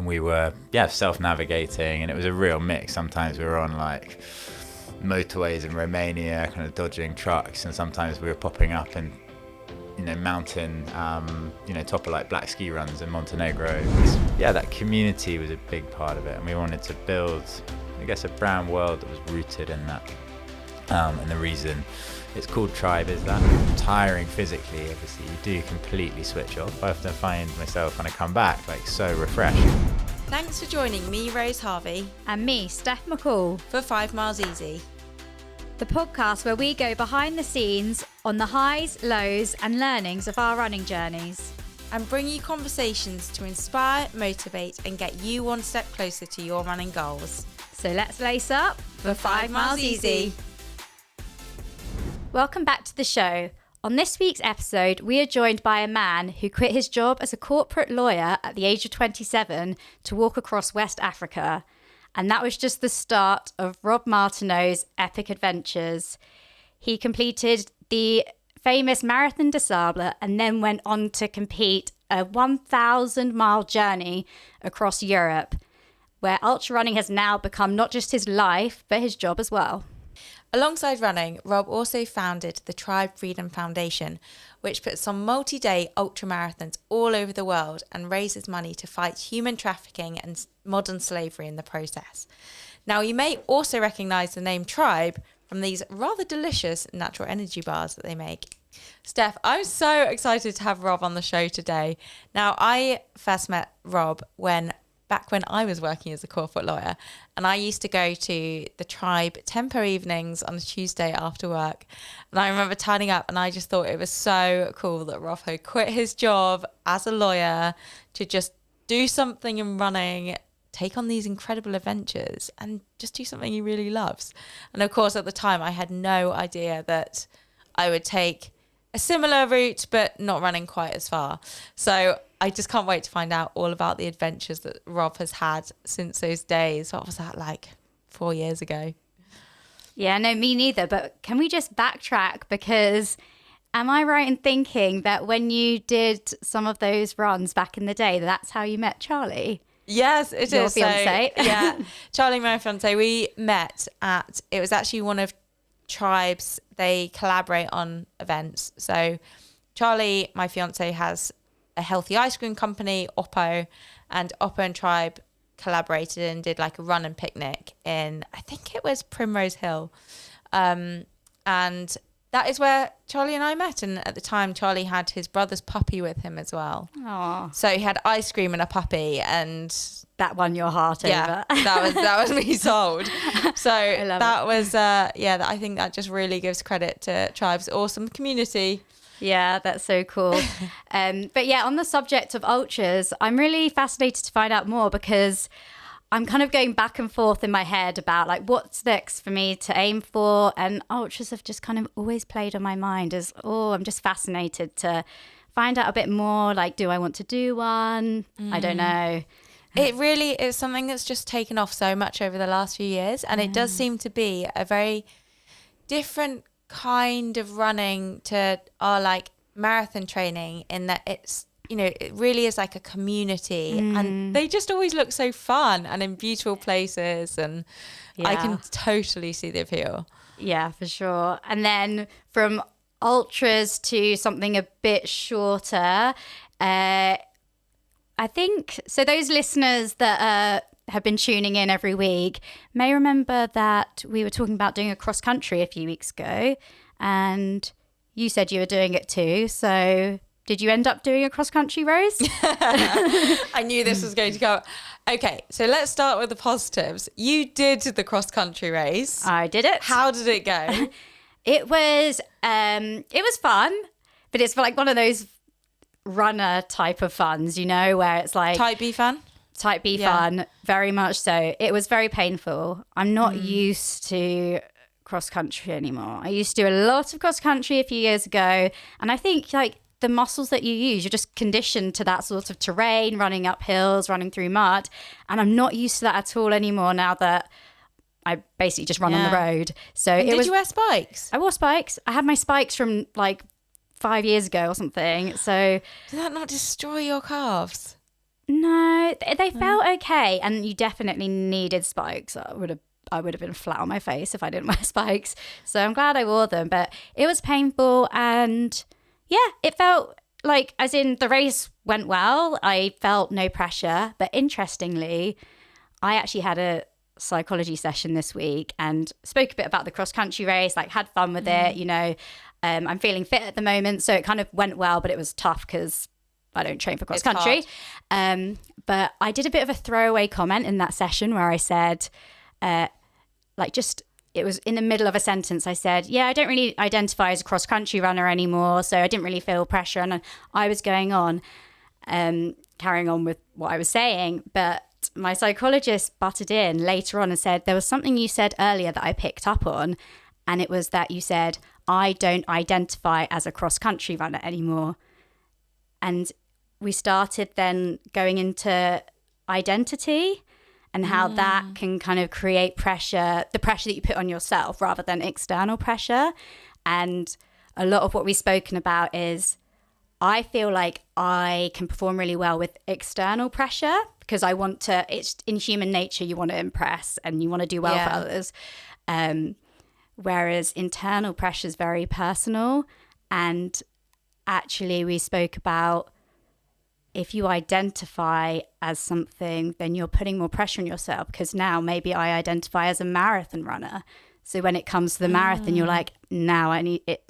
we were self-navigating, and it was a real mix. Sometimes we were on like motorways in Romania kind of dodging trucks, and sometimes we were popping up in mountain top of like black ski runs in Montenegro. That community was a big part of it, and we wanted to build, I guess, a brand world that was rooted in that. And the reason it's called Tribe is that tiring physically, obviously you do completely switch off. I often find myself when I come back like so refreshed. Thanks for joining me, Rose Harvey, and me, Steph McCall, for 5 Miles Easy, the podcast where we go behind the scenes on the highs, lows and learnings of our running journeys, and bring you conversations to inspire, motivate and get you one step closer to your running goals. So let's lace up for 5 Miles Easy. Welcome back to the show. On this week's episode, we are joined by a man who quit his job as a corporate lawyer at the age of 27 to walk across West Africa. And that was just the start of Rob Martineau's epic adventures. He completed the famous Marathon des Sables and then went on to compete a 1,000-mile journey across Europe, where ultra running has now become not just his life, but his job as well. Alongside running, Rob also founded the Tribe Freedom Foundation, which puts on multi-day ultramarathons all over the world and raises money to fight human trafficking and modern slavery in the process. Now, you may also recognise the name Tribe from these rather delicious natural energy bars that they make. Steph, I'm so excited to have Rob on the show today. Now, I first met Rob back when I was working as a corporate lawyer, and I used to go to the Tribe tempo evenings on a Tuesday after work. And I remember turning up and I just thought it was so cool that Rob had quit his job as a lawyer to just do something in running, take on these incredible adventures and just do something he really loves. And of course, at the time, I had no idea that I would take a similar route, but not running quite as far. So I just can't wait to find out all about the adventures that Rob has had since those days. What was that, like 4 years ago? Yeah, no, me neither. But can we just backtrack? Because am I right in thinking that when you did some of those runs back in the day, that's how you met Charlie? Yes, it Your is. fiance. So, yeah, Charlie, my fiance, we met it was actually one of Tribe's, they collaborate on events. So Charlie, my fiance, has a healthy ice cream company, Oppo, and Oppo and Tribe collaborated and did like a run and picnic in, I think it was Primrose Hill. And that is where Charlie and I met. And at the time, Charlie had his brother's puppy with him as well. Aww. So he had ice cream and a puppy, and that won your heart yeah, over. that was me sold. So that it. was, I think that just really gives credit to Tribe's awesome community. Yeah, that's so cool. But yeah, on the subject of ultras, I'm really fascinated to find out more because I'm kind of going back and forth in my head about like what's next for me to aim for. And ultras have just kind of always played on my mind as, I'm just fascinated to find out a bit more. Like, do I want to do one? I don't know. It really is something that's just taken off so much over the last few years. And it does seem to be a very different kind of running to our like marathon training, in that it's, it really is like a community and they just always look so fun and in beautiful places, and I can totally see the appeal. Yeah, for sure. And then from ultras to something a bit shorter, I think, so those listeners that have been tuning in every week may remember that we were talking about doing a cross country a few weeks ago, and you said you were doing it too. So did you end up doing a cross country, Rose? I knew this was going to go. Okay, so let's start with the positives. You did the cross country race. I did it. How did it go? It was fun, but it's like one of those runner type of funs, where it's like Type B fun? Type B fun, very much so. It was very painful. I'm not used to cross country anymore. I used to do a lot of cross country a few years ago, and I think like the muscles that you use, you're just conditioned to that sort of terrain, running up hills, running through mud, and I'm not used to that at all anymore now that I basically just run on the road. So and did you wear spikes? I wore spikes. I had my spikes from like 5 years ago or something. So did that not destroy your calves? No, they felt okay, and you definitely needed spikes. I would have been flat on my face if I didn't wear spikes. So I'm glad I wore them, but it was painful, and yeah, it felt like, as in, the race went well. I felt no pressure, but interestingly, I actually had a psychology session this week and spoke a bit about the cross country race, like had fun with it, you know. I'm feeling fit at the moment, so it kind of went well, but it was tough because I don't train for cross country. But I did a bit of a throwaway comment in that session where I said, it was in the middle of a sentence. I said, yeah, I don't really identify as a cross country runner anymore, so I didn't really feel pressure. And I was going on, carrying on with what I was saying, but my psychologist butted in later on and said, there was something you said earlier that I picked up on, and it was that you said, I don't identify as a cross country runner anymore. And we started then going into identity and how that can kind of create pressure, the pressure that you put on yourself rather than external pressure. And a lot of what we've spoken about is, I feel like I can perform really well with external pressure because I want to, it's in human nature, you want to impress and you want to do well for others. Whereas internal pressure is very personal. And actually we spoke about, if you identify as something, then you're putting more pressure on yourself, because now maybe I identify as a marathon runner. So when it comes to the marathon, you're like, now I need it.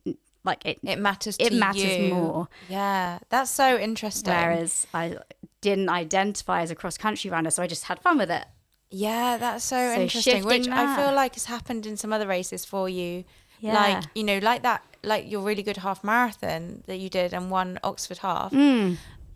Like it matters to you. It matters more. Yeah, that's so interesting. Whereas I didn't identify as a cross country runner, so I just had fun with it. Yeah, that's so interesting. Which I feel like has happened in some other races for you. Yeah. Like, you know, like that, like your really good half marathon that you did and won Oxford half.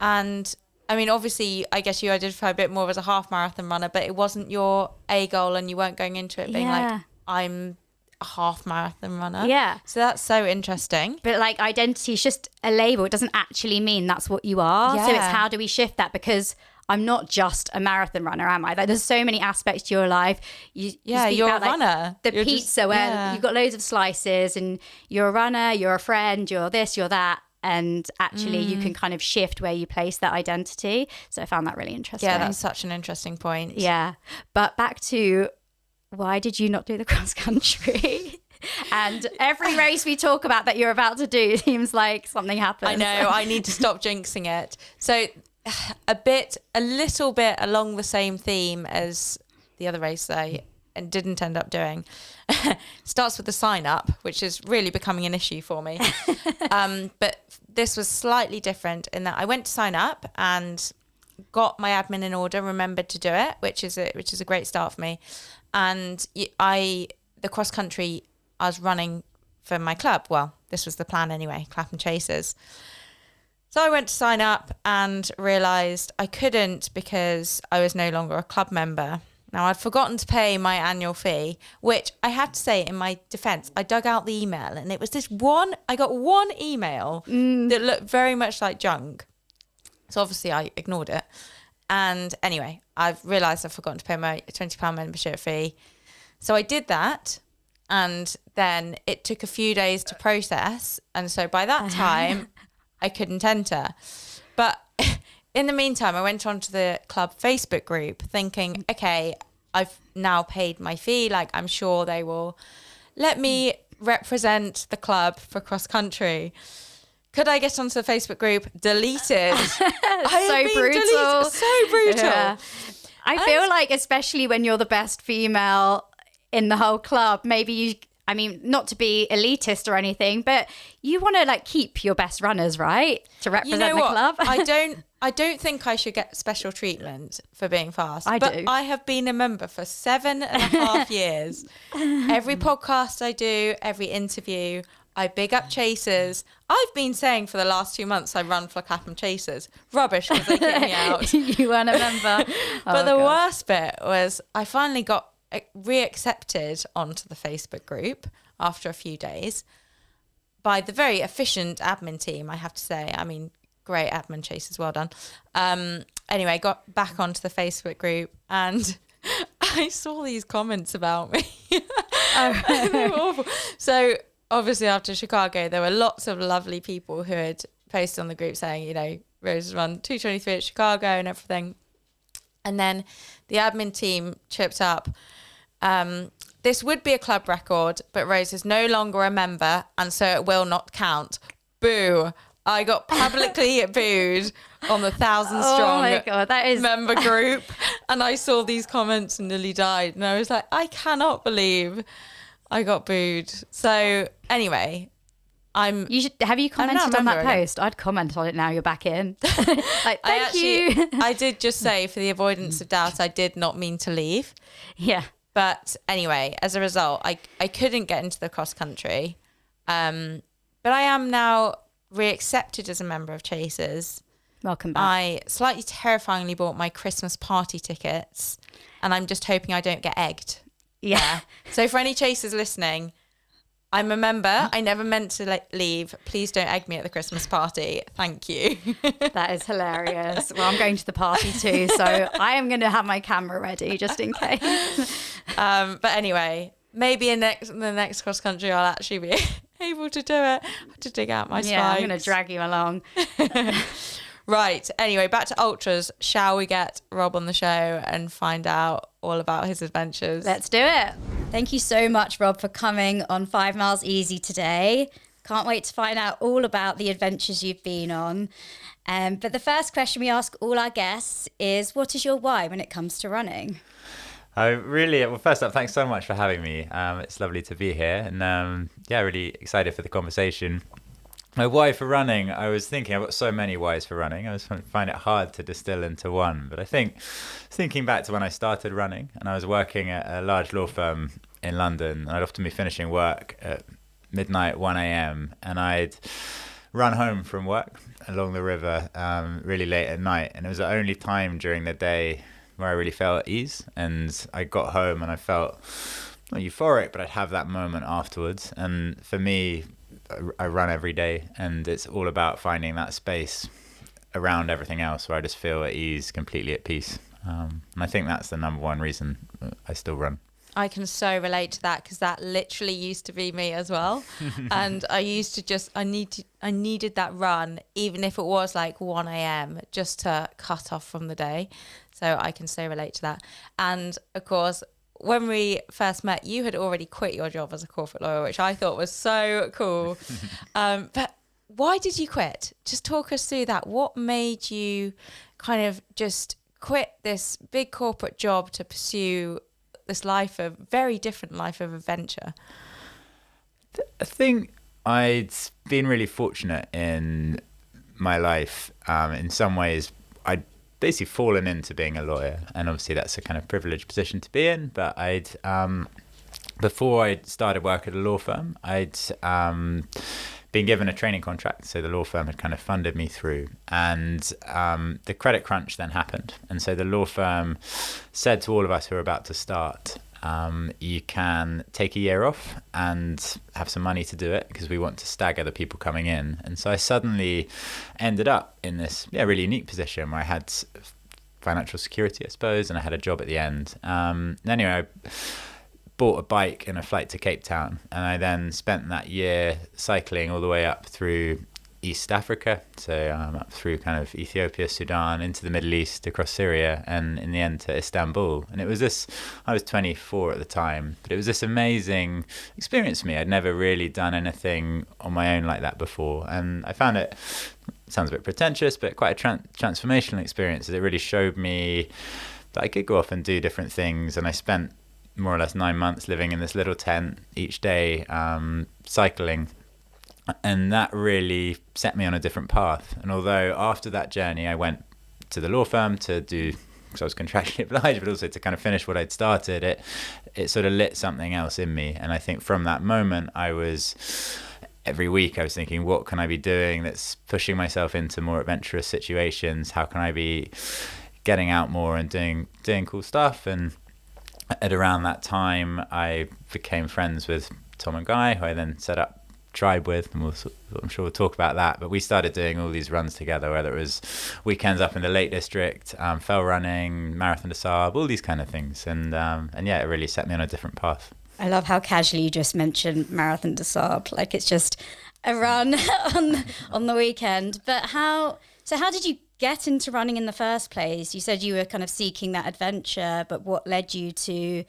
And I mean, obviously, I guess you identify a bit more as a half marathon runner, but it wasn't your A goal, and you weren't going into it being like, I'm a half marathon runner. Yeah. So that's so interesting. But like, identity is just a label. It doesn't actually mean that's what you are. Yeah. So it's how do we shift that? Because I'm not just a marathon runner, am I? Like, there's so many aspects to your life. You you're about, a runner. The you're pizza just, where you've got loads of slices, and you're a runner, you're a friend, you're this, you're that. And actually you can kind of shift where you place that identity. So I found that really interesting. Yeah, that's such an interesting point. Yeah. But back to, why did you not do the cross country? And every race we talk about that you're about to do seems like something happens. I know, I need to stop jinxing it. So a little bit along the same theme as the other race I didn't end up doing. Starts with the sign up, which is really becoming an issue for me. But this was slightly different in that I went to sign up and got my admin in order, remembered to do it, which is a great start for me. And the cross country I was running for my club. Well, this was the plan anyway, Clapham Chasers. So I went to sign up and realised I couldn't because I was no longer a club member. Now, I'd forgotten to pay my annual fee, which I have to say, in my defence, I dug out the email and it was I got one email that looked very much like junk. So obviously I ignored it. And anyway, I've realised I've forgotten to pay my £20 membership fee. So I did that. And then it took a few days to process. And so by that time, I couldn't enter. But in the meantime, I went onto the club Facebook group thinking, okay, I've now paid my fee. Like, I'm sure they will let me represent the club for cross country. Could I get onto the Facebook group? Deleted. So brutal. So brutal. Yeah. I feel like, especially when you're the best female in the whole club, maybe not to be elitist or anything, but you want to like keep your best runners, right? To represent the club. I don't think I should get special treatment for being fast. I do. I have been a member for 7.5 years. Every podcast I do, every interview, I big up Chasers. I've been saying for the last 2 months I run for Clapham Chasers. Rubbish because they kicked me out. You weren't a member. But the worst bit was I finally got reaccepted onto the Facebook group after a few days by the very efficient admin team, I have to say. I mean, great admin, Chasers, well done. Anyway, got back onto the Facebook group and I saw these comments about me. They were awful. So obviously after Chicago, there were lots of lovely people who had posted on the group saying, you know, Rose run 2:23 at Chicago and everything. And then the admin team chipped up. This would be a club record, but Rose is no longer a member, and so it will not count. Boo. I got publicly booed on the 1,000-strong member group. And I saw these comments and nearly died. And I was like, I cannot believe I got booed. So anyway, have you commented on that post? I'd comment on it now you're back in. Like, thank you. I did just say, for the avoidance of doubt, I did not mean to leave. Yeah. But anyway, as a result, I couldn't get into the cross country. But I am now reaccepted as a member of Chasers. Welcome back. I slightly terrifyingly bought my Christmas party tickets, and I'm just hoping I don't get egged. Yeah. So for any Chasers listening, I'm a member. I never meant to leave. Please don't egg me at the Christmas party. Thank you. That is hilarious. Well, I'm going to the party too, so I am going to have my camera ready just in case. But anyway, maybe in the next cross country I'll actually be able to do it. I have to dig out my spikes. Yeah, I'm going to drag you along. Right. Anyway, back to ultras. Shall we get Rob on the show and find out all about his adventures? Let's do it. Thank you so much, Rob, for coming on 5 Miles Easy today. Can't wait to find out all about the adventures you've been on. But the first question we ask all our guests is, what is your why when it comes to running? Well, first up, thanks so much for having me. It's lovely to be here, and really excited for the conversation. My why for running, I was thinking, I've got so many whys for running. I was find it hard to distill into one, but I think thinking back to when I started running, and I was working at a large law firm in London, and I'd often be finishing work at midnight, 1 a.m, and I'd run home from work along the river really late at night, and it was the only time during the day where I really felt at ease. And I got home and I felt not euphoric, but I'd have that moment afterwards. And for me, I run every day, and it's all about finding that space around everything else where I just feel at ease, completely at peace. And I think that's the number one reason I still run. I can so relate to that, because that literally used to be me as well. And I used to I needed that run, even if it was like 1 a.m, just to cut off from the day. So I can so relate to that. And of course, when we first met, you had already quit your job as a corporate lawyer, which I thought was so cool. But why did you quit? Just talk us through that. What made you kind of just quit this big corporate job to pursue this very different life of adventure? I think I'd been really fortunate in my life. In some ways, I'd basically fallen into being a lawyer, and obviously that's a kind of privileged position to be in. But before I started work at a law firm, I'd been given a training contract, so the law firm had kind of funded me through, and the credit crunch then happened, and so the law firm said to all of us who were about to start, you can take a year off and have some money to do it, because we want to stagger the people coming in. And so I suddenly ended up in this really unique position where I had financial security, I suppose, and I had a job at the end. Anyway, I bought a bike and a flight to Cape Town, and I then spent that year cycling all the way up through East Africa, so up through kind of Ethiopia, Sudan, into the Middle East, across Syria, and in the end to Istanbul. And it was I was 24 at the time, but it was this amazing experience for me. I'd never really done anything on my own like that before, and I found it sounds a bit pretentious, but quite a transformational experience. It really showed me that I could go off and do different things, and I spent more or less 9 months living in this little tent each day, cycling. And that really set me on a different path. And although after that journey, I went to the law firm to do, because I was contractually obliged, but also to kind of finish what I'd started, it sort of lit something else in me. And I think from that moment, every week I was thinking, what can I be doing that's pushing myself into more adventurous situations? How can I be getting out more and doing cool stuff? And at around that time, I became friends with Tom and Guy, who I then set up Tribe with, and I'm sure we'll talk about that. But we started doing all these runs together, whether it was weekends up in the Lake District, fell running, Marathon des Sables, all these kind of things. And it really set me on a different path. I love how casually you just mentioned Marathon des Sables, like it's just a run on the weekend. But how So how did you get into running in the first place? You said you were kind of seeking that adventure, but what led you to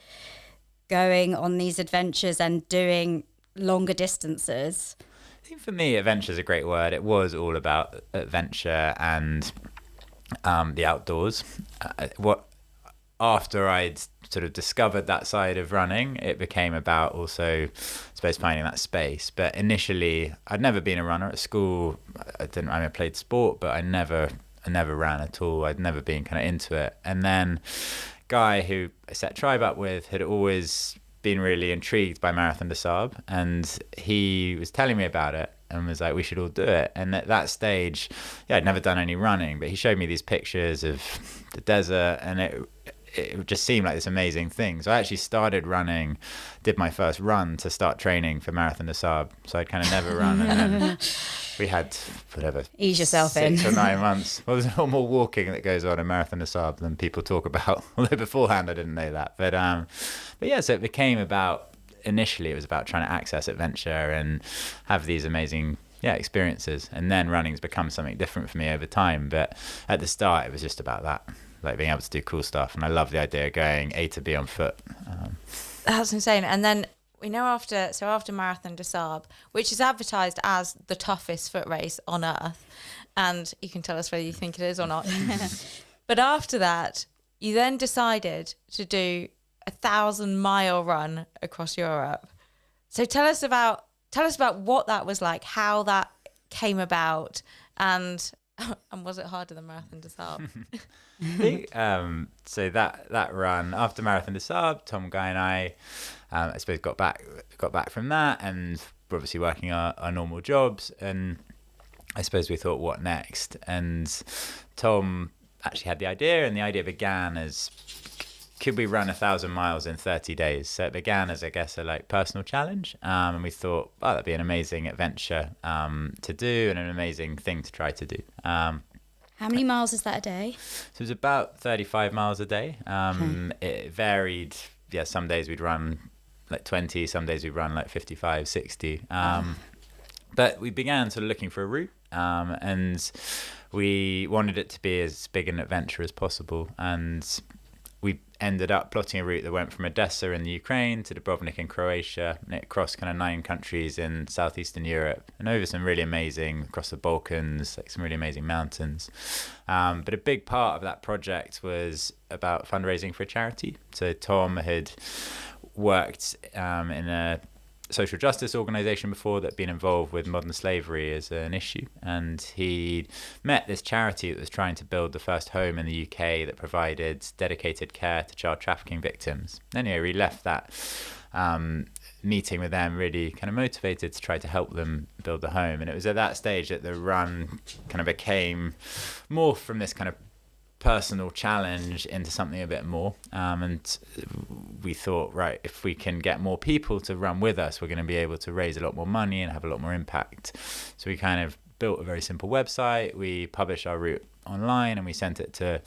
going on these adventures and doing longer distances? I think for me, adventure is a great word. It was all about adventure and the outdoors. After I'd sort of discovered that side of running, it became about also, I suppose, finding that space. But initially, I'd never been a runner at school. I played sport, but I never ran at all. I'd never been kind of into it. And then Guy, who I set Tribe up with, had always been really intrigued by Marathon des Sables, and he was telling me about it and was like, we should all do it. And at that stage, I'd never done any running, but he showed me these pictures of the desert, and it just seemed like this amazing thing. So I actually started running, did my first run to start training for Marathon des Sables. So I'd kind of never run, and then we had ease yourself 6 or 9 months. Well, there's a lot more walking that goes on in Marathon des Sables than people talk about. Although beforehand I didn't know that. But yeah, so it became about, initially it was about trying to access adventure and have these amazing experiences. And then running's become something different for me over time. But at the start it was just about that, like being able to do cool stuff. And I love the idea of going A to B on foot. That's insane. And then we know after Marathon des Sables, which is advertised as the toughest foot race on earth, and you can tell us whether you think it is or not. But after that, you then decided to do a 1,000-mile run across Europe. So tell us about what that was like, how that came about, and was it harder than Marathon des Sables? I think, so that run after Marathon des Sables, Tom, Guy, and I suppose got back from that, and we're obviously working our normal jobs, and I suppose we thought, what next? And Tom actually had the idea, and the idea began as, could we run 1,000 miles in 30 days? So it began as, I guess, a personal challenge, and we thought, that'd be an amazing adventure to do, and an amazing thing to try to do. How many miles is that a day? So it was about 35 miles a day. It varied. Yeah, some days we'd run 20, some days we'd run 55, 60. But we began sort of looking for a route, and we wanted it to be as big an adventure as possible. And we ended up plotting a route that went from Odessa in the Ukraine to Dubrovnik in Croatia, and it crossed kind of 9 countries in southeastern Europe, and over some really amazing, across the Balkans, some really amazing mountains. But a big part of that project was about fundraising for a charity. So Tom had worked in a social justice organisation before that had been involved with modern slavery as an issue, and he met this charity that was trying to build the first home in the UK that provided dedicated care to child trafficking victims. Anyway, we left that meeting with them really kind of motivated to try to help them build the home. And it was at that stage that the run kind of became more from this kind of personal challenge into something a bit more, and we thought, right, if we can get more people to run with us, we're going to be able to raise a lot more money and have a lot more impact. So we kind of built a very simple website. We published our route online, and we sent it to a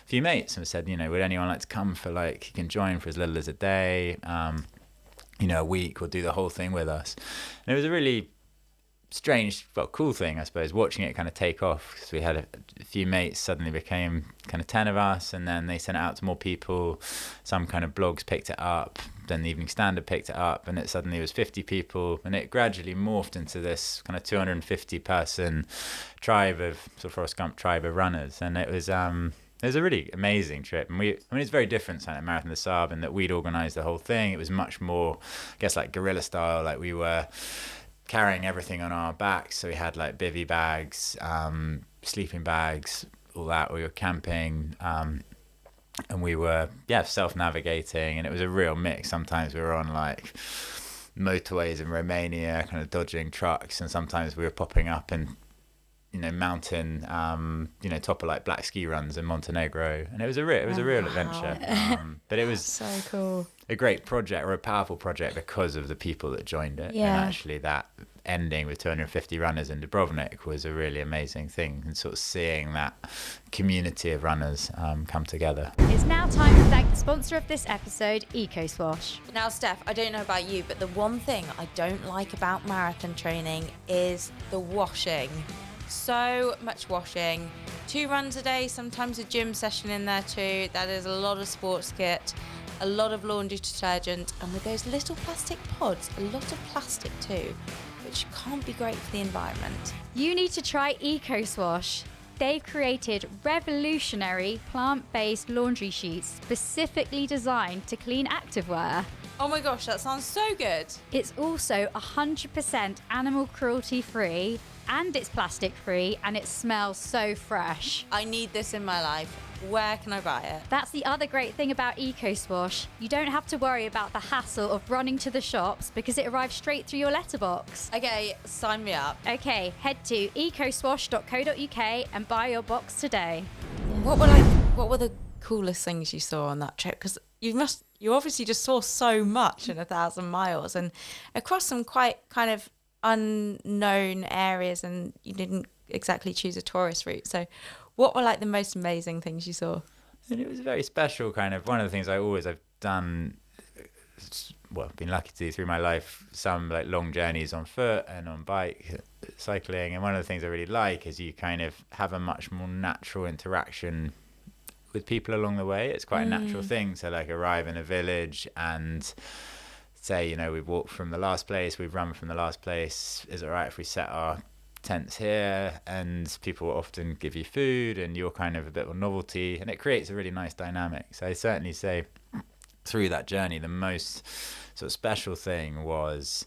few mates and said, would anyone like to come for you can join for as little as a day, a week, or do the whole thing with us. And it was a really strange, cool thing, I suppose, watching it kind of take off, because we had a few mates, suddenly became kind of 10 of us, and then they sent it out to more people. Some kind of blogs picked it up, then the Evening Standard picked it up, and it suddenly was 50 people, and it gradually morphed into this kind of 250 person tribe of sort of Forrest Gump tribe of runners. And it was a really amazing trip. And it's very different to Marathon des Sables in that we'd organised the whole thing. It was much more, I guess, guerrilla style. We were carrying everything on our backs, so we had bivy bags, sleeping bags, all that. We were camping, and we were self-navigating, and it was a real mix. Sometimes we were on motorways in Romania, kind of dodging trucks, and sometimes we were popping up in mountain, top of black ski runs in Montenegro, and it was a real adventure. But it was so cool, a great project, or a powerful project, because of the people that joined it. Yeah. And actually that ending with 250 runners in Dubrovnik was a really amazing thing, and sort of seeing that community of runners come together. It's now time to thank the sponsor of this episode, EcoSwash. Now, Steph, I don't know about you, but the one thing I don't like about marathon training is the washing. So much washing, 2 runs a day, sometimes a gym session in there too. That is a lot of sports kit, a lot of laundry detergent, and with those little plastic pods, a lot of plastic too, which can't be great for the environment. You need to try EcoSwash. They've created revolutionary plant-based laundry sheets specifically designed to clean activewear. Oh my gosh, that sounds so good. It's also 100% animal cruelty free, and it's plastic free, and it smells so fresh. I need this in my life. Where can I buy it? That's the other great thing about EcoSwash. You don't have to worry about the hassle of running to the shops because it arrives straight through your letterbox. Okay, sign me up. Okay, head to ecoswash.co.uk and buy your box today. What were the coolest things you saw on that trip? Because you obviously just saw so much in 1,000 miles and across some quite kind of unknown areas, and you didn't exactly choose a tourist route. So what were like the most amazing things you saw? And it was very special, kind of one of the things I've done, well, been lucky to do through my life, some like long journeys on foot and on bike, cycling. And one of the things I really like is you kind of have a much more natural interaction with people along the way. It's quite a natural thing to like arrive in a village and say, you know, we've walked from the last place, we've run from the last place. Is it all right if we set our tents here? And people often give you food and you're kind of a bit of a novelty, and it creates a really nice dynamic. So I certainly say through that journey, the most sort of special thing was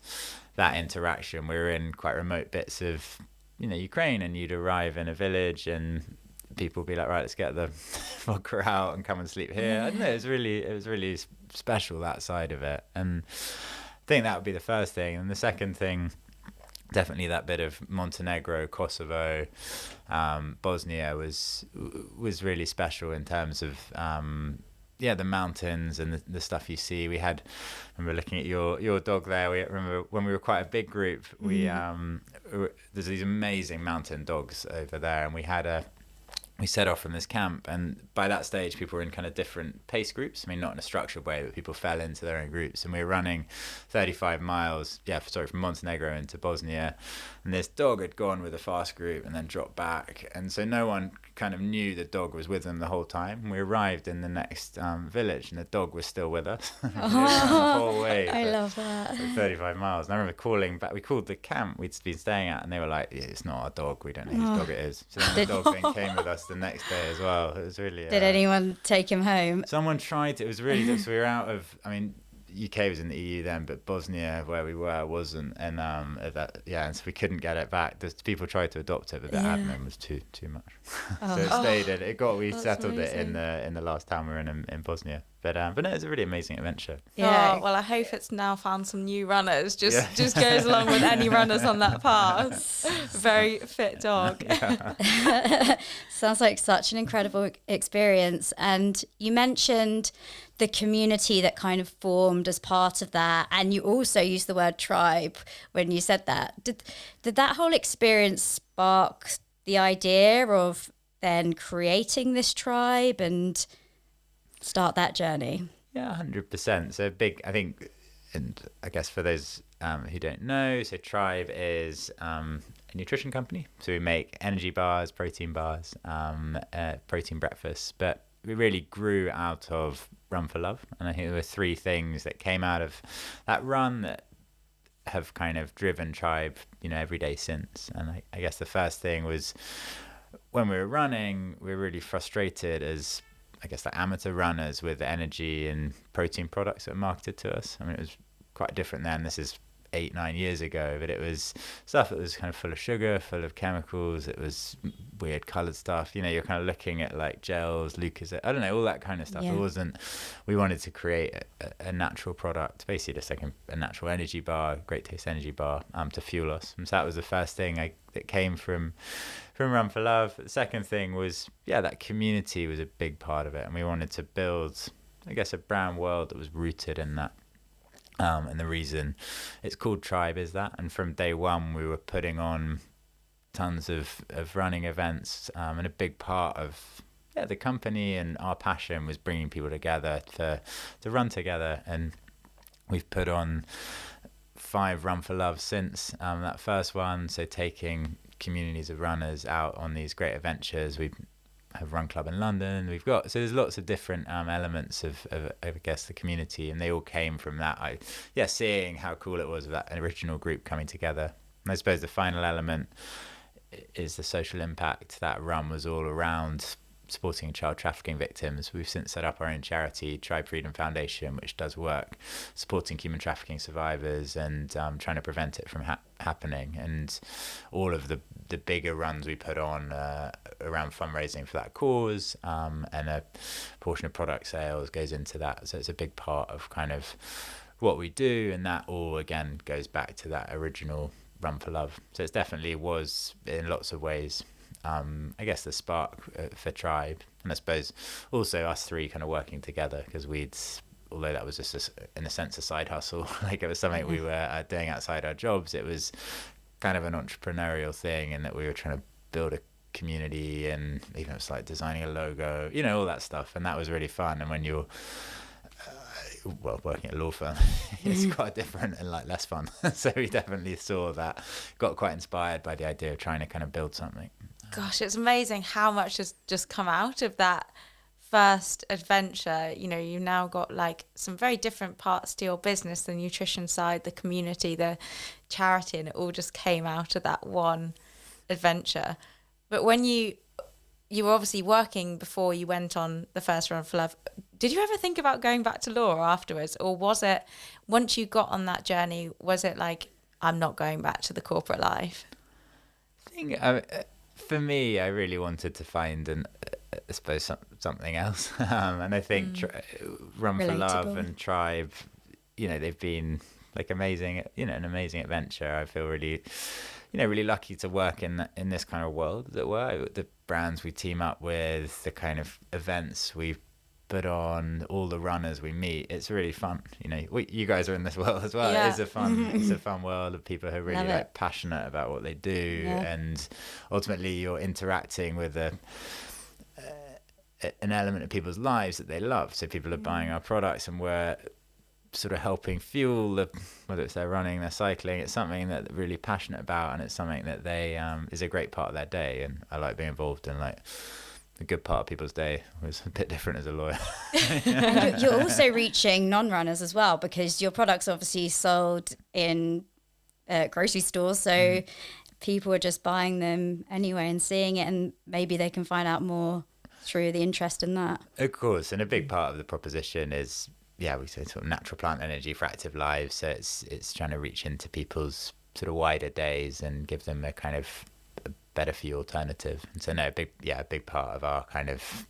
that interaction. We were in quite remote bits of, you know, Ukraine, and you'd arrive in a village and people would be like, right, let's get the vodka out and come and sleep here. I don't know, it was really special, that side of it. And I think that would be the first thing. And the second thing, definitely that bit of Montenegro, Kosovo, Bosnia was really special in terms of the mountains and the stuff you see. I remember looking at your dog there. We remember when we were quite a big group. There's these amazing mountain dogs over there, and we set off from this camp, and by that stage people were in kind of different pace groups. I mean, not in a structured way, but people fell into their own groups, and we were running 35 miles from Montenegro into Bosnia, and this dog had gone with a fast group and then dropped back, and so no one kind of knew the dog was with them the whole time. We arrived in the next village, and the dog was still with us. The whole way. I love that. 35 miles. And I remember calling back. We called the camp we'd been staying at, and they were like, yeah, it's not our dog, we don't know whose dog it is. So then the dog then came with us the next day as well. It was really Did anyone take him home? Someone tried to. It was really so we were out of, I mean, UK was in the EU then, but Bosnia, where we were, wasn't, and and so we couldn't get it back. People tried to adopt it, but the admin was too much. So it stayed in. We settled amazing. it in the last town we were in Bosnia. But no, it was a really amazing adventure. Yeah. Oh, well, I hope it's now found some new runners. Just goes along with any runners on that path. Very fit dog. Sounds like such an incredible experience. And you mentioned the community that kind of formed as part of that, and you also used the word tribe when you said that. Did that whole experience spark the idea of then creating this tribe and start that journey? Yeah, 100%. So big, I think, and I guess for those who don't know, so Tribe is a nutrition company. So we make energy bars, protein breakfasts, but we really grew out of Run for Love. And I think there were 3 things that came out of that run that have kind of driven Tribe, every day since. And I guess the first thing was when we were running, we were really frustrated as, I guess, the amateur runners with the energy and protein products that were marketed to us. I mean, it was quite different then. This is 8-9 years ago, but it was stuff that was kind of full of sugar, full of chemicals. It was weird colored stuff. You're kind of looking at like gels, Lucozade, I don't know, all that kind of stuff. Yeah. It wasn't. We wanted to create a natural product, basically just like a natural energy bar, great taste energy bar, to fuel us. And so that was the first thing that came from Run for Love. The second thing was, that community was a big part of it, and we wanted to build, I guess, a brand world that was rooted in that. And the reason it's called Tribe is that. And from day one, we were putting on tons of running events. And a big part of the company and our passion was bringing people together to run together. And we've put on 5 Run for Love since that first one. So taking communities of runners out on these great adventures. We have Run Club in London. So there's lots of different elements of I guess the community, and they all came from that. Seeing how cool it was of that original group coming together. And I suppose the final element is the social impact. That run was all around supporting child trafficking victims. We've since set up our own charity, Tribe Freedom Foundation, which does work supporting human trafficking survivors and trying to prevent it from happening. And all of the bigger runs we put on around fundraising for that cause, and a portion of product sales goes into that. So it's a big part of kind of what we do, and that all again goes back to that original Run for Love. So it definitely was in lots of ways I guess the spark for Tribe, and I suppose also us three kind of working together, because although that was just in a sense a side hustle, like it was something we were doing outside our jobs, it was kind of an entrepreneurial thing, and that we were trying to build a community, and even it's like designing a logo, all that stuff, and that was really fun. And when you're working at a law firm, it's quite different and like less fun. So we definitely saw that, got quite inspired by the idea of trying to kind of build something. Gosh, it's amazing how much has just come out of that first adventure. You've now got like some very different parts to your business, the nutrition side, the community, the charity, and it all just came out of that one adventure. But when you were obviously working before you went on the first Run for Love, did you ever think about going back to law afterwards? Or was it, once you got on that journey, was it like, I'm not going back to the corporate life? I think for me, I really wanted to find I suppose something else. And I think Run for Love and Tribe, they've been like amazing, an amazing adventure. I feel really, really lucky to work in this kind of world, as it were. The brands we team up with, the kind of events we put on, all the runners we meet, it's really fun. You guys are in this world as well. Yeah. It's a fun world of people who are really like passionate about what they do, and ultimately you're interacting with an element of people's lives that they love. So people are buying our products, and we're sort of helping fuel whether it's their running, their cycling. It's something that they're really passionate about, and it's something that they is a great part of their day. And I like being involved in like a good part of people's day. Was a bit different as a lawyer. And you're also reaching non-runners as well, because your product's obviously sold in grocery stores, so people are just buying them anyway and seeing it, and maybe they can find out more through the interest in that. Of course, and a big part of the proposition is, we say sort of natural plant energy for active lives. So it's trying to reach into people's sort of wider days and give them a kind of better for you alternative. And so a big part of our kind of,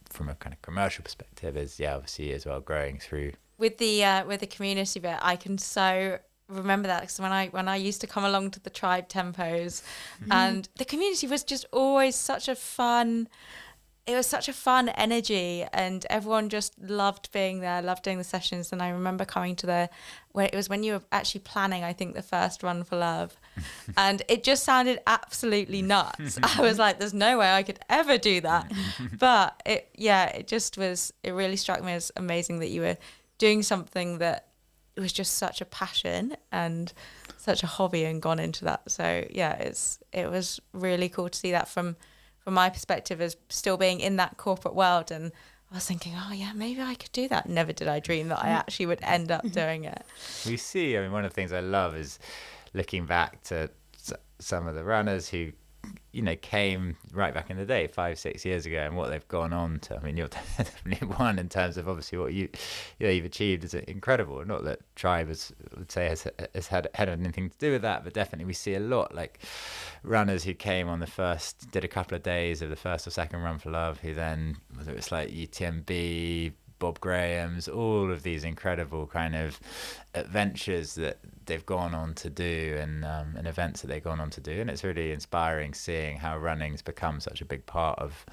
from a kind of commercial perspective, is obviously as well growing through with the community bit. I can so remember that, because when I used to come along to the Tribe tempos, and the community was just always such a fun energy, and everyone just loved being there, loved doing the sessions. And I remember coming to when you were actually planning, I think, the first Run for Love, and it just sounded absolutely nuts. I was like, there's no way I could ever do that. But it really struck me as amazing that you were doing something that was just such a passion and such a hobby, and gone into that. So it was really cool to see that from my perspective, as still being in that corporate world. And I was thinking, maybe I could do that. Never did I dream that I actually would end up doing it. We see, one of the things I love is looking back to some of the runners who, came right back in the day, 5-6 years ago, and what they've gone on to. You're definitely one in terms of obviously what you've achieved is incredible. Not that Tribe has had anything to do with that, but definitely we see a lot like runners who came on did a couple of days of the first or second Run for Love, who then, whether it's like UTMB, Bob Graham's, all of these incredible kind of adventures that they've gone on to do, and events that they've gone on to do. And it's really inspiring seeing how running's become such a big part of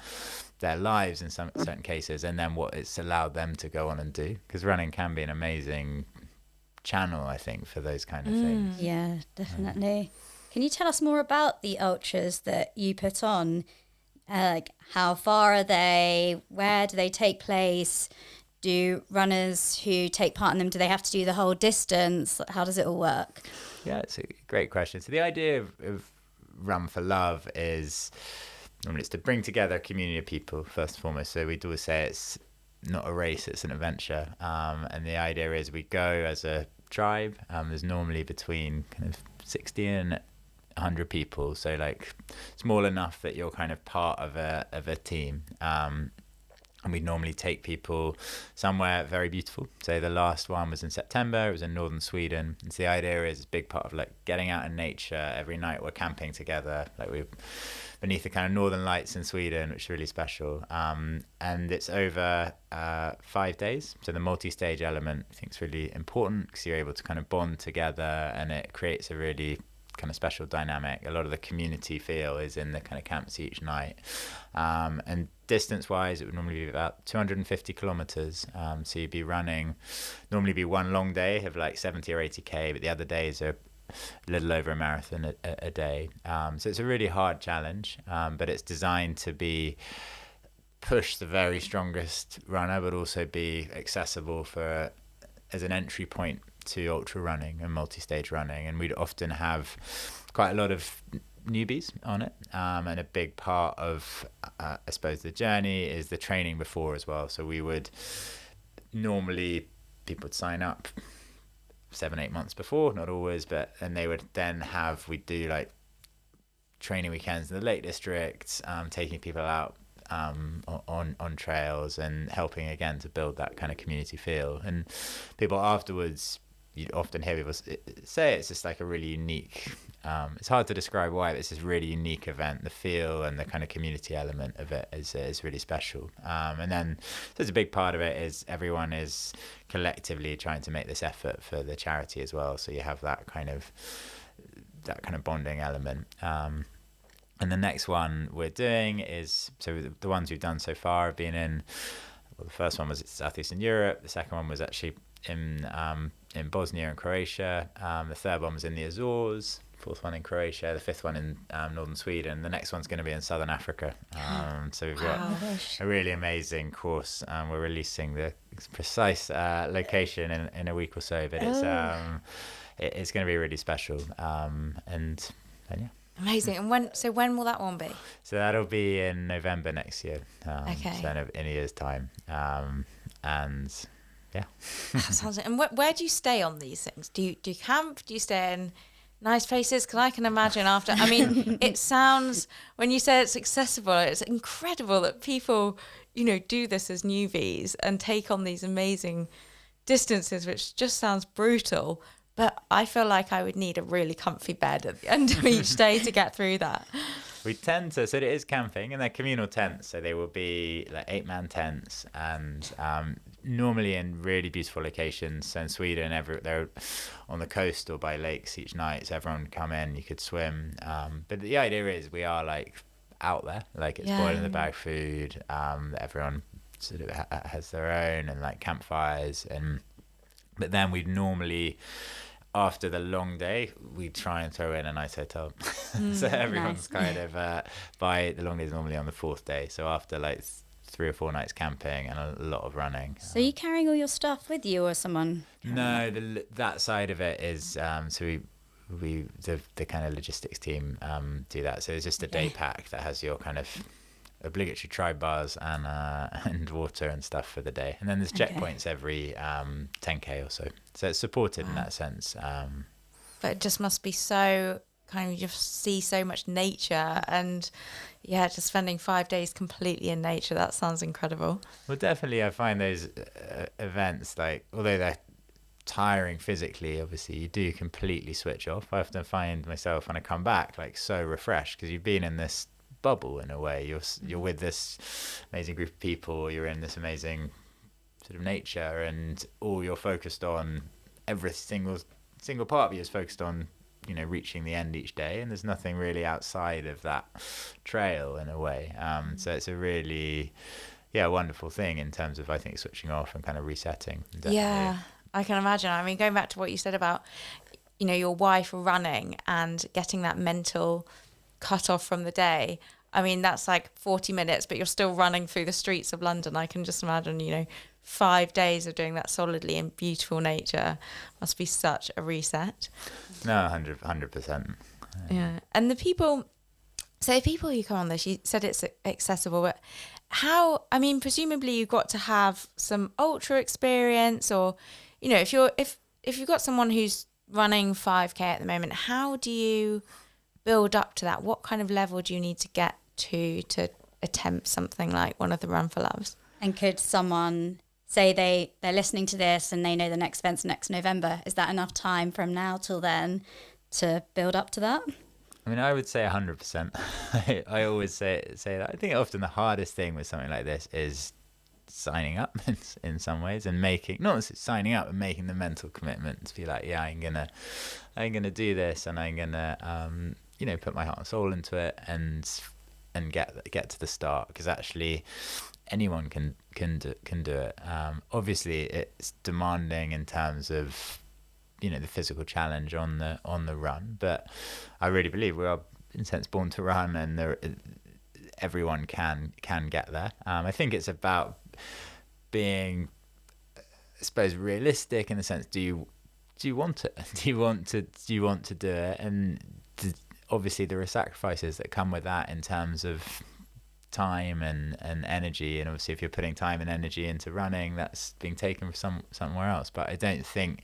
their lives in certain cases, and then what it's allowed them to go on and do. Because running can be an amazing channel, I think, for those kind of things. Yeah, definitely. Can you tell us more about the ultras that you put on? Like, how far are they? Where do they take place? Do runners who take part in them, do they have to do the whole distance? How does it all work? Yeah, it's a great question. So the idea of Run for Love is normally it's to bring together a community of people first and foremost. So we'd always say it's not a race, it's an adventure. And the idea is we go as a tribe. There's normally between kind of 60 and 100 people, so like small enough that you're kind of part of a team. And we normally take people somewhere very beautiful. So the last one was in September. It was in northern Sweden. And so the idea is a big part of like getting out in nature. Every night we're camping together. Like we're beneath the kind of northern lights in Sweden, which is really special. And it's over 5 days. So the multi-stage element I think is really important because you're able to kind of bond together, and it creates a really kind of special dynamic. A lot of the community feel is in the kind of camps each night. And distance wise, it would normally be about 250 kilometers. So you'd be running, normally be one long day of like 70 or 80k, but the other days are a little over a marathon a day. So it's a really hard challenge, but it's designed to be push the very strongest runner, but also be accessible for as an entry point to ultra running and multi-stage running. And we'd often have quite a lot of newbies on it, and a big part of I suppose the journey is the training before as well. So we would normally, people would sign up 7-8 months before, not always, but and they would then we'd do like training weekends in the Lake District, taking people out on trails and helping again to build that kind of community feel. And people afterwards, you'd often hear people say it's just like a really unique, it's hard to describe why, but it's this really unique event. The feel and the kind of community element of it is really special. And then there's a big part of it is everyone is collectively trying to make this effort for the charity as well. So you have that kind of bonding element. And the next one we're doing is, so the ones we've done so far have been in, well, the first one was Southeastern Europe. The second one was actually in Bosnia and Croatia. The third one was in the Azores. Fourth one in Croatia. The fifth one in northern Sweden. The next one's going to be in southern Africa. So we've got a really amazing course. We're releasing the precise location in a week or so, but it's going to be really special. And yeah. Amazing. And when will that one be? So that'll be in November next year. Okay. So in a year's time. And yeah. That sounds. And where do you stay on these things? Do you camp? Do you stay in nice places? Because I can imagine after. I mean, it sounds, when you say it's accessible, it's incredible that people, do this as newbies and take on these amazing distances, which just sounds brutal. But I feel like I would need a really comfy bed at the end of each day to get through that. We tend to, so it is camping, and they're communal tents. So they will be like 8-man tents, and normally in really beautiful locations. So in Sweden, they're on the coast or by lakes each night. So everyone can come in, you could swim. But the idea is we are like out there, like it's boiling the bag food. Everyone sort of has their own, and like campfires. But then we'd normally, after the long day, we try and throw in a nice hotel. So everyone's kind of by the long day is normally on the fourth day. So after like 3 or 4 nights camping and a lot of running. So you carrying all your stuff with you, or someone? No, that side of it is so we the kind of logistics team do that. So it's just a day pack that has your kind of obligatory tribe bars and water and stuff for the day, and then there's checkpoints every 10k or so, so it's supported in that sense. But it just must be so kind of, you see so much nature, and just spending 5 days completely in nature, that sounds incredible. Well, definitely I find those events, like, although they're tiring physically, obviously you do completely switch off. I often find myself when I come back like so refreshed, because you've been in this bubble in a way. You're with this amazing group of people, you're in this amazing sort of nature, and all you're focused on, every single part of you is focused on reaching the end each day, and there's nothing really outside of that trail in a way. So it's a really wonderful thing in terms of, I think, switching off and kind of resetting. Definitely. Yeah, I can imagine. I mean, going back to what you said about your wife running and getting that mental cut off from the day, I mean, that's like 40 minutes, but you're still running through the streets of London. I can just imagine, 5 days of doing that solidly in beautiful nature must be such a reset. No, 100%. Yeah. And the people who come on this, you said it's accessible, but how, I mean, presumably you've got to have some ultra experience, or, you know, if you've got someone who's running 5K at the moment, how do you build up to that? What kind of level do you need to get to attempt something like one of the Run for Loves? And could someone say they're listening to this and they know the next event's next November? Is that enough time from now till then to build up to that? I mean, I would say 100%. I always say that. I think often the hardest thing with something like this is signing up in some ways, and not signing up and making the mental commitment to be like, yeah, I'm gonna do this, and I'm gonna put my heart and soul into it, and get to the start, because actually anyone can do it. Obviously, it's demanding in terms of the physical challenge on the run, but I really believe we are in a sense born to run, and everyone can get there. I think it's about being, I suppose, realistic in the sense, do you want it? Do you want to do it? And obviously there are sacrifices that come with that in terms of time and energy, and obviously if you're putting time and energy into running, that's being taken from somewhere else. But I don't think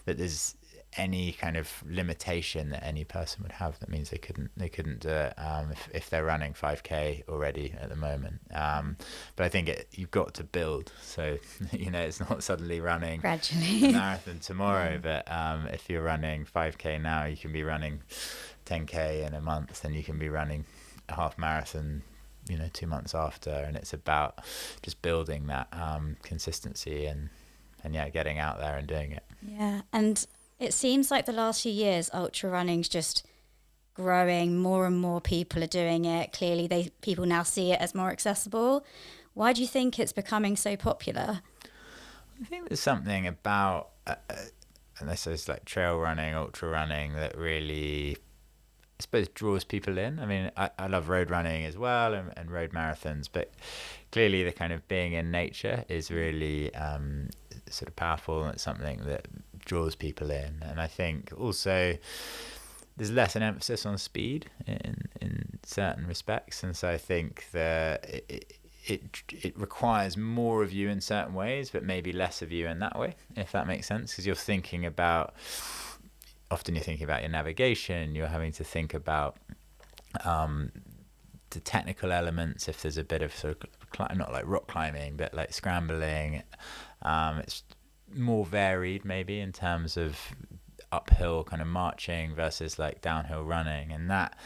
that there's any kind of limitation that any person would have that means they couldn't do it if they're running 5K already at the moment. But I think you've got to build, so it's not suddenly running gradually a marathon tomorrow. But if you're running 5K now, you can be running 10K in a month, and you can be running a half marathon 2 months after. And it's about just building that consistency and getting out there and doing it. Yeah. And it seems like the last few years ultra running's just growing. More and more people are doing it. Clearly people now see it as more accessible. Why do you think it's becoming so popular? I think there's something about and this is like trail running, ultra running, that really, I suppose, draws people in. I mean, I love road running as well, and road marathons, but clearly the kind of being in nature is really sort of powerful, and it's something that draws people in. And I think also there's less an emphasis on speed in certain respects, and so I think that it requires more of you in certain ways, but maybe less of you in that way, if that makes sense, because you're thinking about your navigation, you're having to think about the technical elements. If there's a bit of sort of not like rock climbing, but like scrambling, it's more varied maybe in terms of uphill kind of marching versus like downhill running, and that,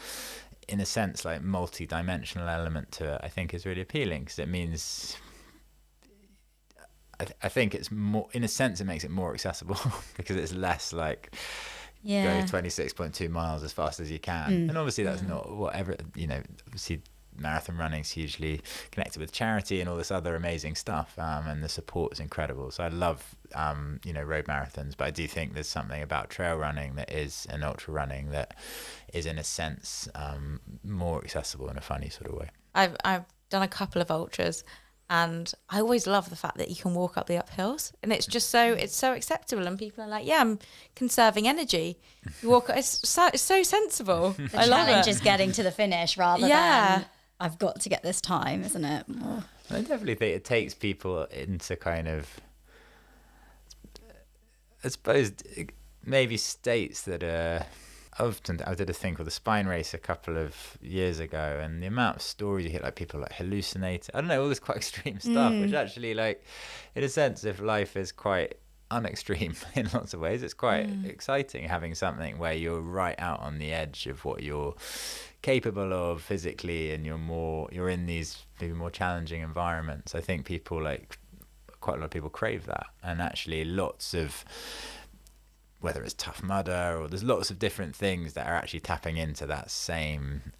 in a sense, like multi-dimensional element to it, I think is really appealing, because it means, I think it's more, in a sense, it makes it more accessible because it's less like go 26.2 miles as fast as you can. And obviously that's not whatever, obviously marathon running is hugely connected with charity and all this other amazing stuff, and the support is incredible. So I love road marathons, but I do think there's something about trail running that is, and ultra running that is, in a sense, more accessible in a funny sort of way. I've done a couple of ultras, and I always love the fact that you can walk up the uphills, and it's just it's so acceptable, and people are like, yeah, I'm conserving energy. You walk, it's so sensible. The challenge is getting to the finish rather than I've got to get this time, isn't it? I definitely think it takes people into kind of, I suppose, maybe states that are often. I did a thing called the spine race a couple of years ago, and the amount of stories you hear, like people like hallucinate, I don't know, all this quite extreme stuff, which actually, like, in a sense, if life is quite unextreme in lots of ways, it's quite exciting having something where you're right out on the edge of what you're capable of physically, and you're in these maybe more challenging environments. I think people, like, quite a lot of people crave that, and actually lots of, whether it's Tough Mudder, or there's lots of different things that are actually tapping into that same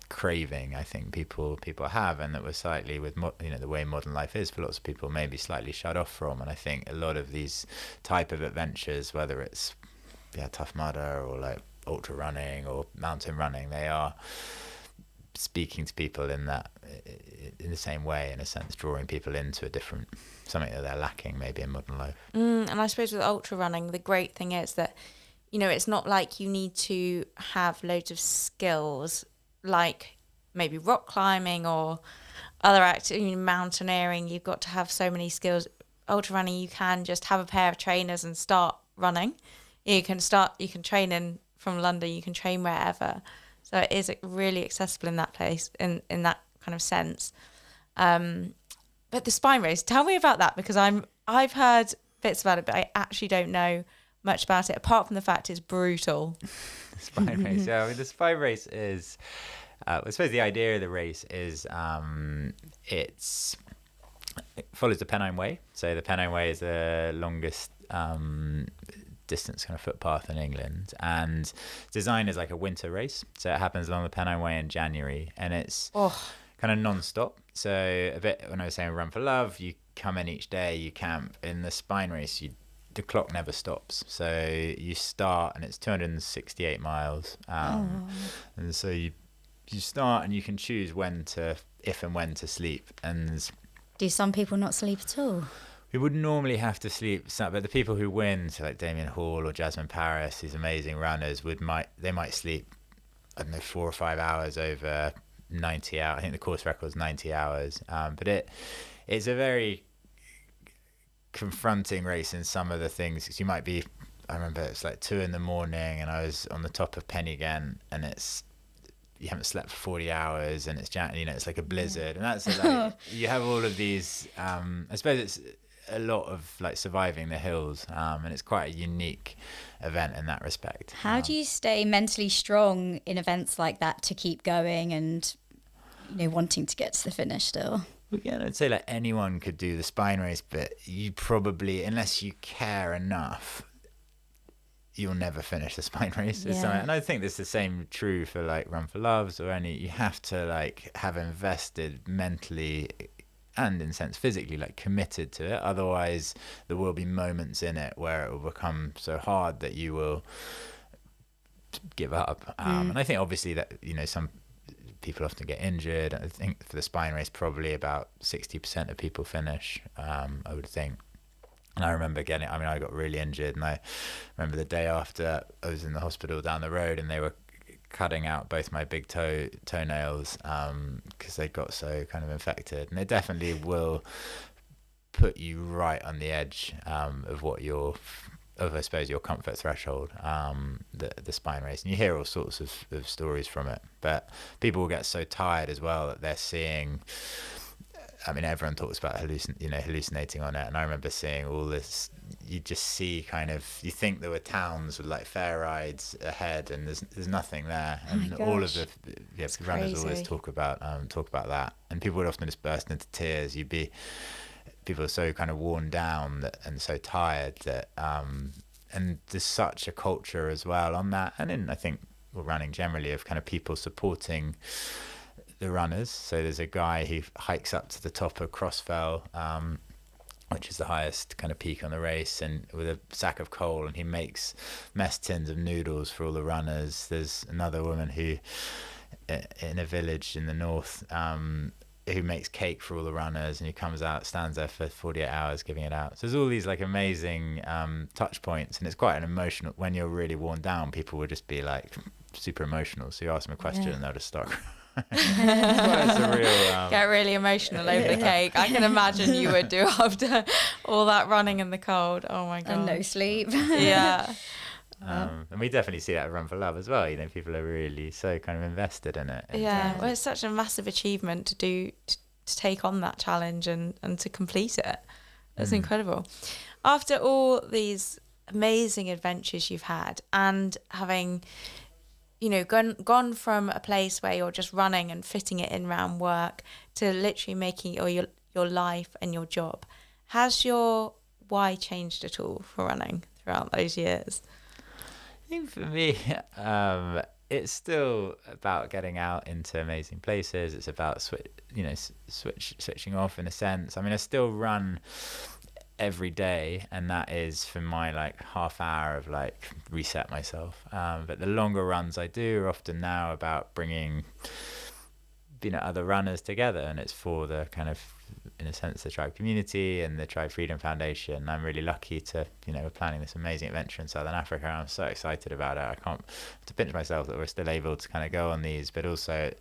craving I think people have, and that we're slightly, with the way modern life is for lots of people, maybe slightly shut off from. And I think a lot of these type of adventures, whether it's Tough Mudder or like ultra running or mountain running, they are speaking to people in the same way, in a sense, drawing people into something that they're lacking maybe in modern life. And I suppose with ultra running, the great thing is that you know, it's not like you need to have loads of skills like maybe rock climbing or other activity, mountaineering. You've got to have so many skills. Ultra running, you can just have a pair of trainers and start running. You can train from London, you can train wherever. So it is really accessible in that place, in that kind of sense. But the spine race, tell me about that, because I've heard bits about it, but I actually don't know much about it, apart from the fact it's brutal. The spine race, yeah. I mean, the spine race is, I suppose the idea of the race is it follows the Pennine Way. So the Pennine Way is the longest distance kind of footpath in England, and designed as like a winter race. So it happens along the Pennine Way in January, and it's kind of non-stop. So a bit when I was saying Run for Love, you come in each day, you camp. In the spine race, the clock never stops. So you start, and it's 268 miles, and so you start, and you can choose if and when to sleep. And do some people not sleep at all? We would normally have to sleep, but the people who win, so like Damien Hall or Jasmine Paris, these amazing runners, they might sleep, I don't know, 4 or 5 hours over 90 hours. I think the course record is 90 hours. But it's a very confronting race in some of the things, because I remember it's like 2 a.m, and I was on the top of Pennygen, and you haven't slept for 40 hours, and it's like a blizzard, and that's like, you have all of these, I suppose it's a lot of like surviving the hills, and it's quite a unique event in that respect. How do you stay mentally strong in events like that to keep going and, wanting to get to the finish still? Yeah, I'd say like anyone could do the spine race, but you probably, unless you care enough, you'll never finish the spine race. Yeah. And I think this is the same true for like Run for Loves or any. You have to like have invested mentally and in a sense physically, like committed to it. Otherwise there will be moments in it where it will become so hard that you will give up. And I think obviously that, some people often get injured. I think for the spine race, probably about 60% of people finish, I would think. And I remember I got really injured, and I remember the day after I was in the hospital down the road, and they were cutting out both my big toenails because they got so kind of infected. And it definitely will put you right on the edge of I suppose your comfort threshold, the spine race. And you hear all sorts of stories from it, but people will get so tired as well that they're seeing, everyone talks about hallucinating on it. And I remember seeing all this, you just see you think there were towns with like fair rides ahead, and there's nothing there. And all of the runners always talk about that. And people would often just burst into tears. People are so kind of worn down and so tired that, and there's such a culture as well on that. And then I think running generally of kind of people supporting the runners. So there's a guy who hikes up to the top of Crossfell, which is the highest kind of peak on the race, and with a sack of coal, and he makes mess tins of noodles for all the runners. There's another woman who, in a village in the north, who makes cake for all the runners, and he stands there for 48 hours giving it out. So there's all these like amazing touch points, and it's quite an emotional, when you're really worn down, people will just be like super emotional. So you ask them a question and they'll just start crying. It's a real, get really emotional over the cake. I can imagine you would do after all that running in the cold. Oh my god. And no sleep. Yeah. And we definitely see that at Run for Love as well. People are really so kind of invested in it. Yeah. Well, it's such a massive achievement to take on that challenge and to complete it. That's incredible. After all these amazing adventures you've had, and having gone from a place where you're just running and fitting it in around work to literally making it your life and your job, has your why changed at all for running throughout those years? I think for me, it's still about getting out into amazing places. It's about switching off in a sense. I still run every day, and that is for my like half hour of like reset myself, but the longer runs I do are often now about bringing other runners together, and it's for the kind of in a sense, the tribe community and the Tribe Freedom Foundation. I'm really lucky to, we're planning this amazing adventure in Southern Africa. I'm so excited about it. I can't to pinch myself that we're still able to kind of go on these, but also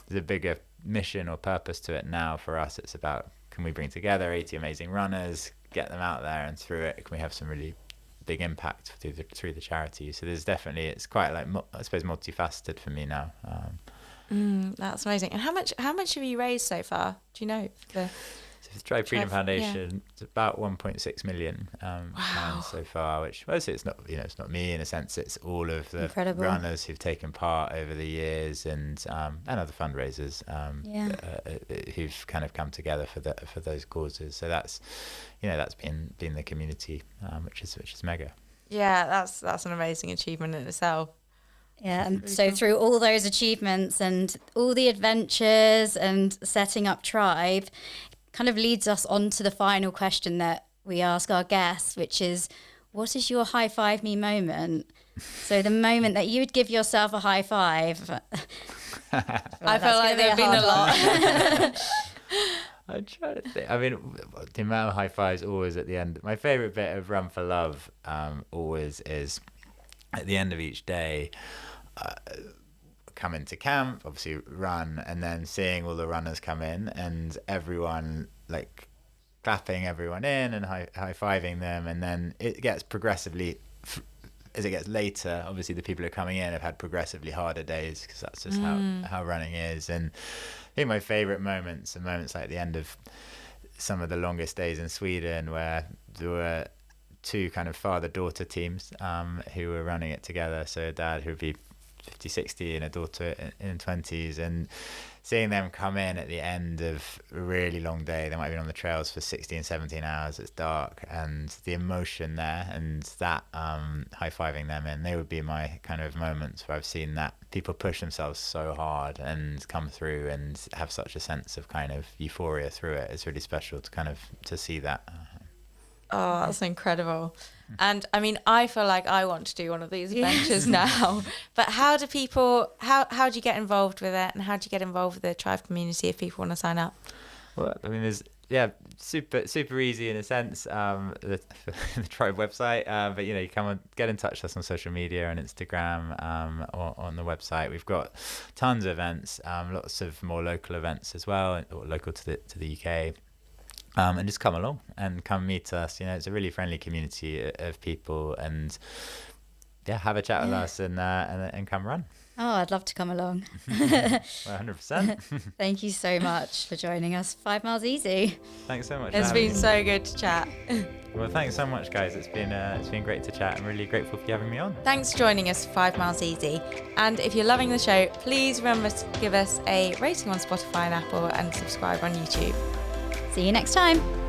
there's a bigger mission or purpose to it now for us. It's about, can we bring together 80 amazing runners, get them out there, and through it, can we have some really big impact through the charity? So there's definitely, it's quite like, I suppose, multifaceted for me now. That's amazing. And how much have you raised so far? Do you know? So the Tribe Freedom Foundation, it's about 1.6 million pounds so far, which mostly it's not, it's not me in a sense, it's all of the runners who've taken part over the years, and other fundraisers who've kind of come together for those causes. So that's, that's been the community, which is mega. Yeah, that's an amazing achievement in itself. Yeah, and so through all those achievements and all the adventures and setting up Tribe, kind of leads us on to the final question that we ask our guests, which is, what is your high five me moment? So the moment that you would give yourself a high five. I feel like there have been a lot. I'm trying to think. I mean, the amount of high fives always at the end. My favourite bit of Run for Love always is at the end of each day, come into camp, obviously run, and then seeing all the runners come in and everyone like clapping everyone in and high-fiving them, and then it gets progressively, as it gets later, obviously the people who are coming in have had progressively harder days, because that's just how running is. And I think my favourite moments are moments like the end of some of the longest days in Sweden, where there were two kind of father-daughter teams who were running it together. So a dad who would be 50, 60 and a daughter in 20s, and seeing them come in at the end of a really long day. They might have been on the trails for 16, 17 hours. It's dark, and the emotion there, and that high-fiving them in, they would be my kind of moments where I've seen that people push themselves so hard and come through and have such a sense of kind of euphoria through it. It's really special to see that. Oh, that's incredible. And I mean, I feel like I want to do one of these adventures now. But how do you get involved with it, and how do you get involved with the Tribe community if people want to sign up? Well, I mean, there's super easy in a sense, the Tribe website, but you come and get in touch with us on social media and Instagram, or on the website. We've got tons of events, lots of more local events as well, or local to the UK. And just come along and come meet us. It's a really friendly community of people, and have a chat with us and come run. Oh, I'd love to come along. 100%. Thank you so much for joining us. 5 Miles Easy. Thanks so much. It's been so good to chat. Well, thanks so much, guys. It's been great to chat. I'm really grateful for you having me on. Thanks for joining us for 5 Miles Easy. And if you're loving the show, please remember to give us a rating on Spotify and Apple, and subscribe on YouTube. See you next time.